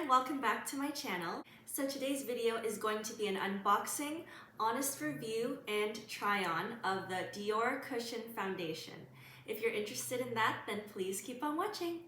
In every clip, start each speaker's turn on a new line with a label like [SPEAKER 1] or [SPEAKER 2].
[SPEAKER 1] welcome back to my channel. So today's video is going to be an unboxing, honest review, and try on of the Dior Cushion Foundation. If you're interested in that, then please keep on watching.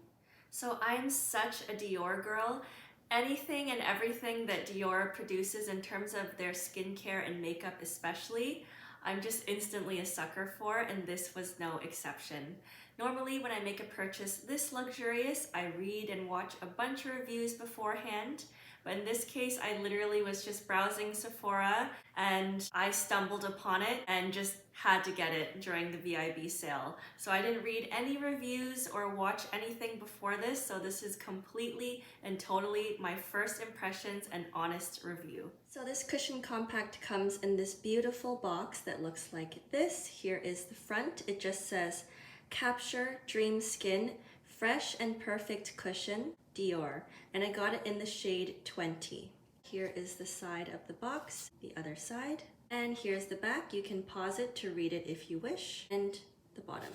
[SPEAKER 1] So I'm such a Dior girl. Anything and everything that Dior produces in terms of their skincare and makeup especially, I'm just instantly a sucker for, and this was no exception. Normally when I make a purchase this luxurious, I read and watch a bunch of reviews beforehand, but in this case I literally was just browsing Sephora and I stumbled upon it and just had to get it during the VIB sale. So I didn't read any reviews or watch anything before this, so this is completely and totally my first impressions and honest review. So this cushion compact comes in this beautiful box that looks like this. Here is the front. It just says Capture Dreamskin Fresh and Perfect Cushion Dior, and I got it in the shade 20. Here is the side of the box, the other side, and here's the back. You can pause it to read it if you wish, and the bottom.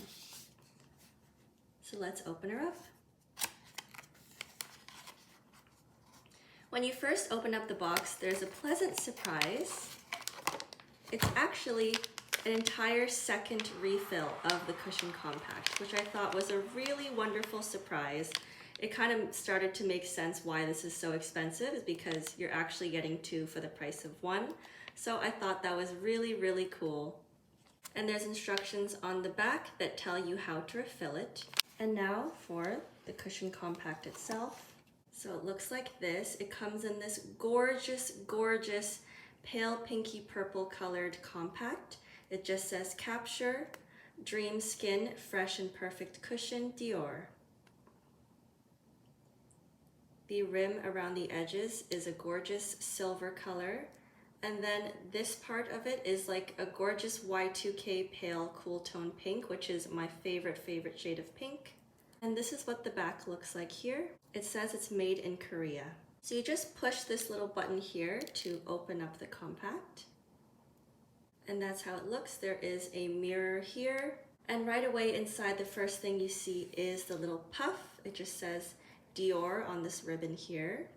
[SPEAKER 1] So let's open her up. When you first open up the box, there's a pleasant surprise. It's actually an entire second refill of the cushion compact, which I thought was a really wonderful surprise. It kind of started to make sense why this is so expensive, is because you're actually getting two for the price of one. So I thought that was really, really cool. And there's instructions on the back that tell you how to refill it. And now for the cushion compact itself. So it looks like this. It comes in this gorgeous, gorgeous pale pinky purple colored compact. It just says Capture Dreamskin Fresh and Perfect Cushion Dior. The rim around the edges is a gorgeous silver color, and then this part of it is like a gorgeous Y2K pale cool tone pink, which is my favorite shade of pink. And this is what the back looks like here. It says it's made in Korea. So you just push this little button here to open up the compact. And that's how it looks. There is a mirror here. And right away inside, the first thing you see is the little puff. It just says Dior on this ribbon here.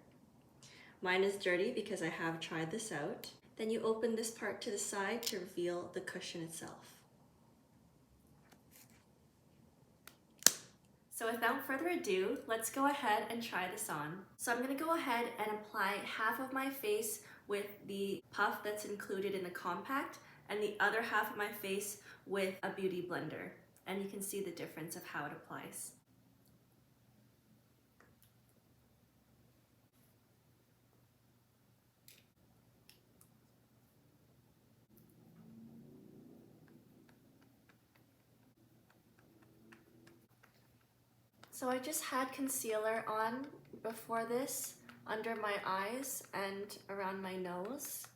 [SPEAKER 1] Mine is dirty because I have tried this out. Then you open this part to the side to reveal the cushion itself. So without further ado, let's go ahead and try this on. So I'm gonna go ahead and apply half of my face with the puff that's included in the compact, and the other half of my face with a beauty blender. And you can see the difference of how it applies. So I just had concealer on before this, under my eyes and around my nose.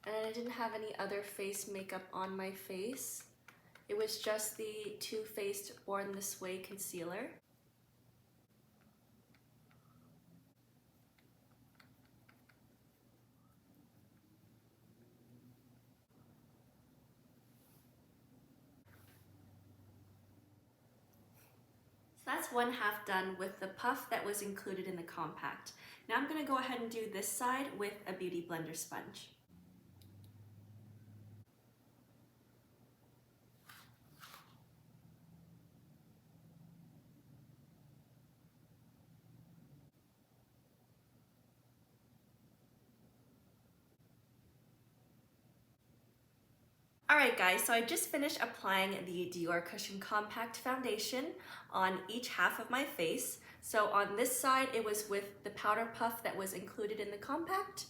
[SPEAKER 1] And I didn't have any other face makeup on my face. It was just the Too Faced Born This Way concealer. So that's one half done with the puff that was included in the compact. Now I'm gonna go ahead and do this side with a beauty blender sponge. Alright guys, so I just finished applying the Dior Cushion Compact Foundation on each half of my face. So on this side it was with the powder puff that was included in the compact,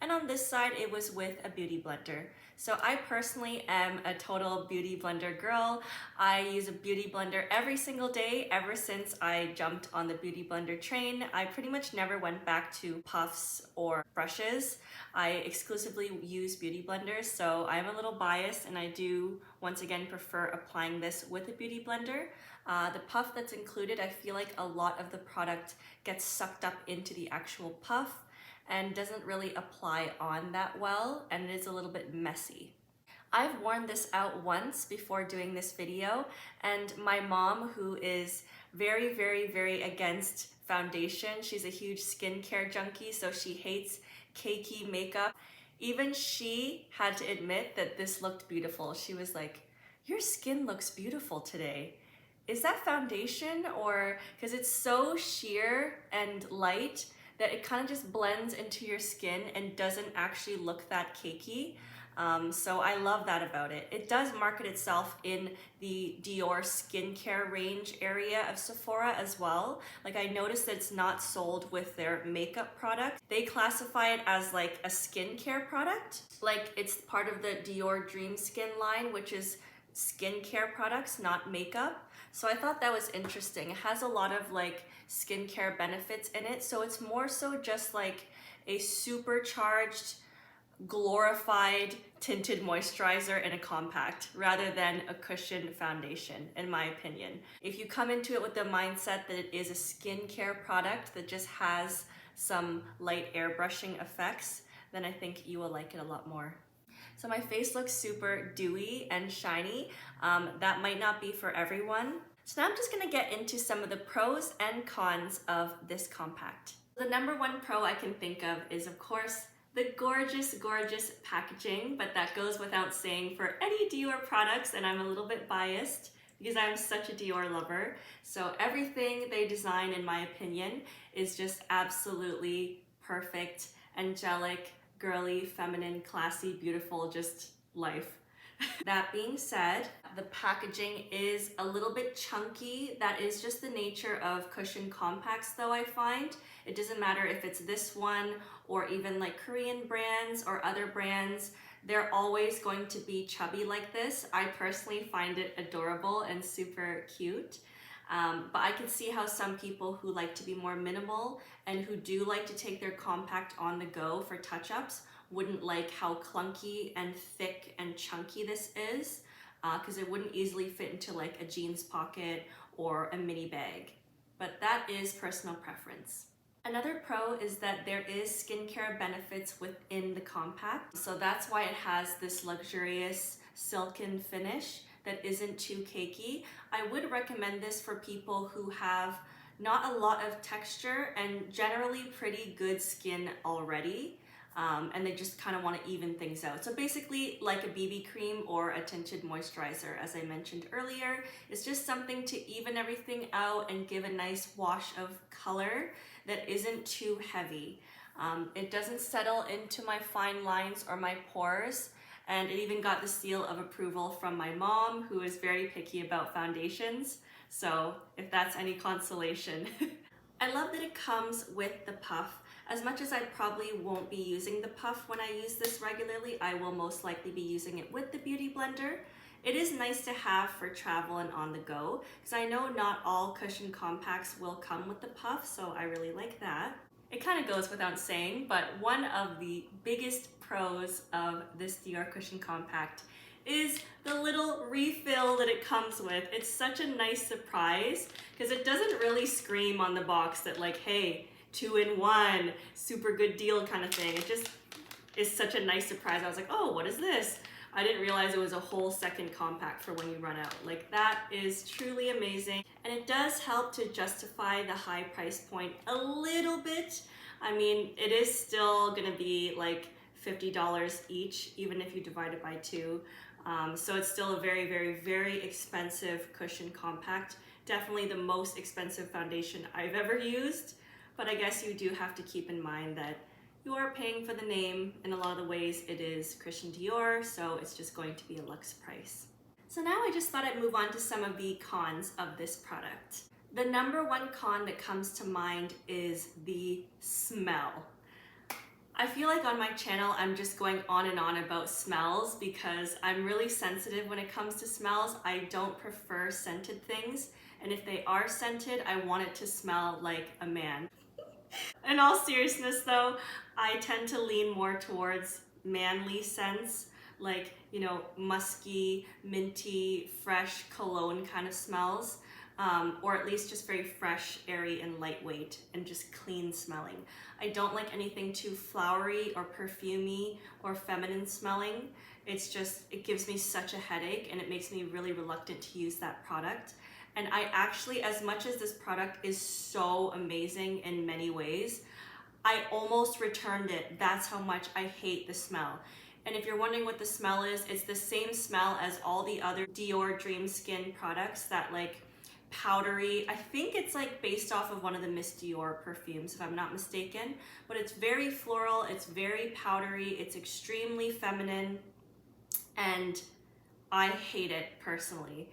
[SPEAKER 1] and on this side it was with a beauty blender. So I personally am a total beauty blender girl. I use a beauty blender every single day ever since I jumped on the beauty blender train. I pretty much never went back to puffs or brushes. I exclusively use beauty blenders, so I'm a little biased and I do once again prefer applying this with a beauty blender. The puff that's included, I feel like a lot of the product gets sucked up into the actual puff and doesn't really apply on that well, and it is a little bit messy. I've worn this out once before doing this video, and my mom, who is very against foundation. She's a huge skincare junkie, so she hates cakey makeup. Even she had to admit that this looked beautiful. She was like, your skin looks beautiful today. Is that foundation? Or because it's so sheer and light that it kind of just blends into your skin and doesn't actually look that cakey. So I love that about it. It does market itself in the Dior skincare range area of Sephora as well. Like I noticed that it's not sold with their makeup product. They classify it as like a skincare product. Like it's part of the Dior Dreamskin line, which is skincare products, not makeup. So I thought that was interesting. It has a lot of like skincare benefits in it. So it's more so just like a supercharged, glorified tinted moisturizer in a compact rather than a cushion foundation, in my opinion. If you come into it with the mindset that it is a skincare product that just has some light airbrushing effects, then I think you will like it a lot more. So my face looks super dewy and shiny. That might not be for everyone. So now I'm just gonna get into some of the pros and cons of this compact. The number one pro I can think of is, of course, the gorgeous, gorgeous packaging, but that goes without saying for any Dior products, and I'm a little bit biased because I'm such a Dior lover. So everything they design, in my opinion, is just absolutely perfect, angelic, girly, feminine, classy, beautiful, just life. That being said, the packaging is a little bit chunky. That is just the nature of cushion compacts though, I find. It doesn't matter if it's this one or even like Korean brands or other brands, they're always going to be chubby like this. I personally find it adorable and super cute. But I can see how some people who like to be more minimal and who do like to take their compact on the go for touch-ups wouldn't like how clunky and thick and chunky this is, because it wouldn't easily fit into like a jeans pocket or a mini bag. But that is personal preference. Another pro is that there is skincare benefits within the compact. So that's why it has this luxurious silken finish that isn't too cakey. I would recommend this for people who have not a lot of texture and generally pretty good skin already. And they just kind of want to even things out. So basically like a BB cream or a tinted moisturizer, as I mentioned earlier. It's just something to even everything out and give a nice wash of color that isn't too heavy. It doesn't settle into my fine lines or my pores. And it even got the seal of approval from my mom, who is very picky about foundations. So if that's any consolation. I love that it comes with the puff. As much as I probably won't be using the puff when I use this regularly, I will most likely be using it with the Beauty Blender. It is nice to have for travel and on the go, because I know not all cushion compacts will come with the puff, so I really like that. It kind of goes without saying, but one of the biggest pros of this Dior cushion compact is the little refill that it comes with. It's such a nice surprise, because it doesn't really scream on the box that like, hey, 2-in-1, super good deal kind of thing. It just is such a nice surprise. I was like, oh, what is this? I didn't realize it was a whole second compact for when you run out. Like, that is truly amazing. And it does help to justify the high price point a little bit. I mean, it is still gonna be like $50 each, even if you divide it by 2. So it's still a very, very, very expensive cushion compact. Definitely the most expensive foundation I've ever used. But I guess you do have to keep in mind that you are paying for the name. In a lot of the ways it is Christian Dior, so it's just going to be a luxe price. So now I just thought I'd move on to some of the cons of this product. The number one con that comes to mind is the smell. I feel like on my channel I'm just going on and on about smells because I'm really sensitive when it comes to smells. I don't prefer scented things, and if they are scented, I want it to smell like a man. In all seriousness though, I tend to lean more towards manly scents, like, you know, musky, minty, fresh cologne kind of smells, or at least just very fresh, airy, and lightweight, and just clean smelling. I don't like anything too flowery or perfumey or feminine smelling. It's just, it gives me such a headache and it makes me really reluctant to use that product. And I actually, as much as this product is so amazing in many ways, I almost returned it. That's how much I hate the smell. And if you're wondering what the smell is, it's the same smell as all the other Dior Dreamskin products, that like powdery, I think it's like based off of one of the Miss Dior perfumes, if I'm not mistaken, but it's very floral, it's very powdery, it's extremely feminine, and I hate it personally.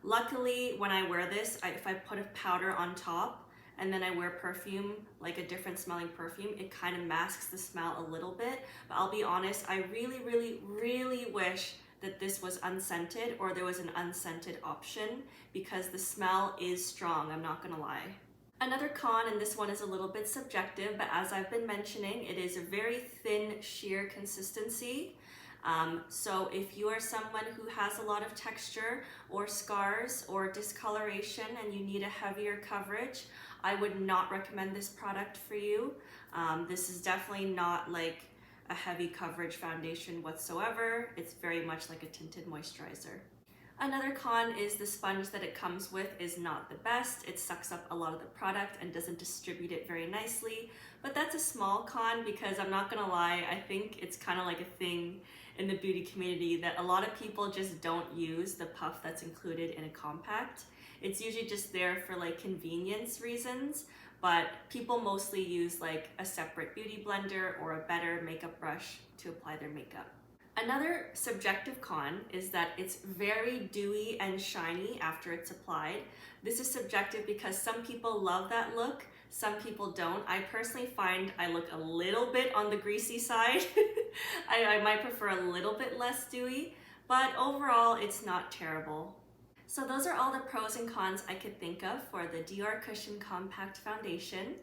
[SPEAKER 1] Luckily, when I wear this, if I put a powder on top and then I wear perfume, like a different smelling perfume, it kind of masks the smell a little bit. But I'll be honest, I really, really, really wish that this was unscented, or there was an unscented option, because the smell is strong, I'm not gonna lie. Another con, and this one is a little bit subjective, but as I've been mentioning, it is a very thin, sheer consistency. So if you are someone who has a lot of texture or scars or discoloration and you need a heavier coverage, I would not recommend this product for you. This is definitely not like a heavy coverage foundation whatsoever. It's very much like a tinted moisturizer. Another con is the sponge that it comes with is not the best. It sucks up a lot of the product and doesn't distribute it very nicely. But that's a small con, because I'm not gonna lie, I think it's kind of like a thing in the beauty community that a lot of people just don't use the puff that's included in a compact. It's usually just there for like convenience reasons, but people mostly use like a separate beauty blender or a better makeup brush to apply their makeup. Another subjective con is that it's very dewy and shiny after it's applied. This is subjective because some people love that look, some people don't. I personally find I look a little bit on the greasy side. I might prefer a little bit less dewy, but overall it's not terrible. So those are all the pros and cons I could think of for the Dior Cushion Compact Foundation.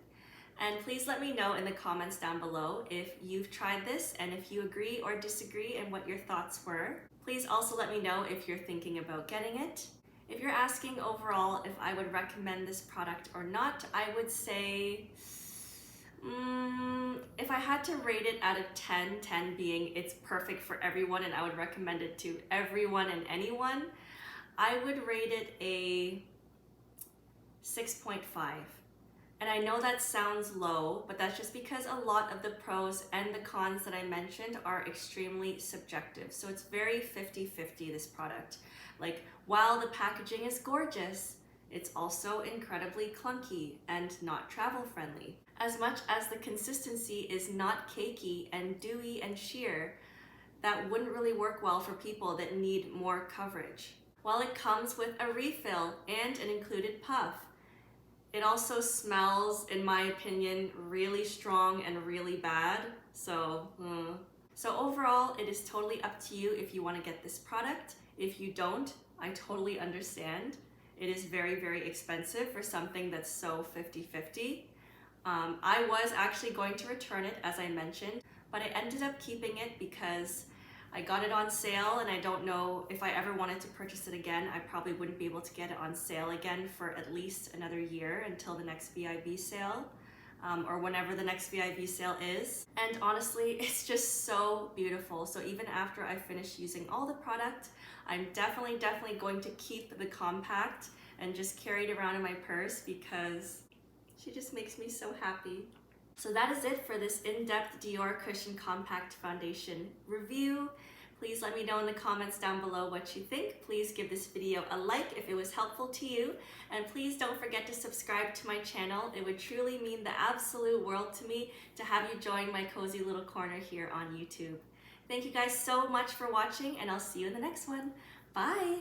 [SPEAKER 1] And please let me know in the comments down below if you've tried this and if you agree or disagree and what your thoughts were. Please also let me know if you're thinking about getting it. If you're asking overall if I would recommend this product or not, I would say, if I had to rate it out of 10, 10 being it's perfect for everyone and I would recommend it to everyone and anyone, I would rate it a 6.5. And I know that sounds low, but that's just because a lot of the pros and the cons that I mentioned are extremely subjective. So it's very 50-50, this product. Like, while the packaging is gorgeous, it's also incredibly clunky and not travel friendly. As much as the consistency is not cakey and dewy and sheer, that wouldn't really work well for people that need more coverage. While it comes with a refill and an included puff, it also smells, in my opinion, really strong and really bad. So overall, it is totally up to you if you want to get this product. If you don't, I totally understand. It is very, very expensive for something that's so 50-50. I was actually going to return it, as I mentioned, but I ended up keeping it because I got it on sale, and I don't know if I ever wanted to purchase it again. I probably wouldn't be able to get it on sale again for at least another year until the next VIB sale, or whenever the next VIB sale is. And honestly, it's just so beautiful. So even after I finish using all the product, I'm definitely going to keep the compact and just carry it around in my purse because she just makes me so happy. So that is it for this in-depth Dior Cushion Compact Foundation review. Please let me know in the comments down below what you think. Please give this video a like if it was helpful to you. And please don't forget to subscribe to my channel. It would truly mean the absolute world to me to have you join my cozy little corner here on YouTube. Thank you guys so much for watching, and I'll see you in the next one. Bye!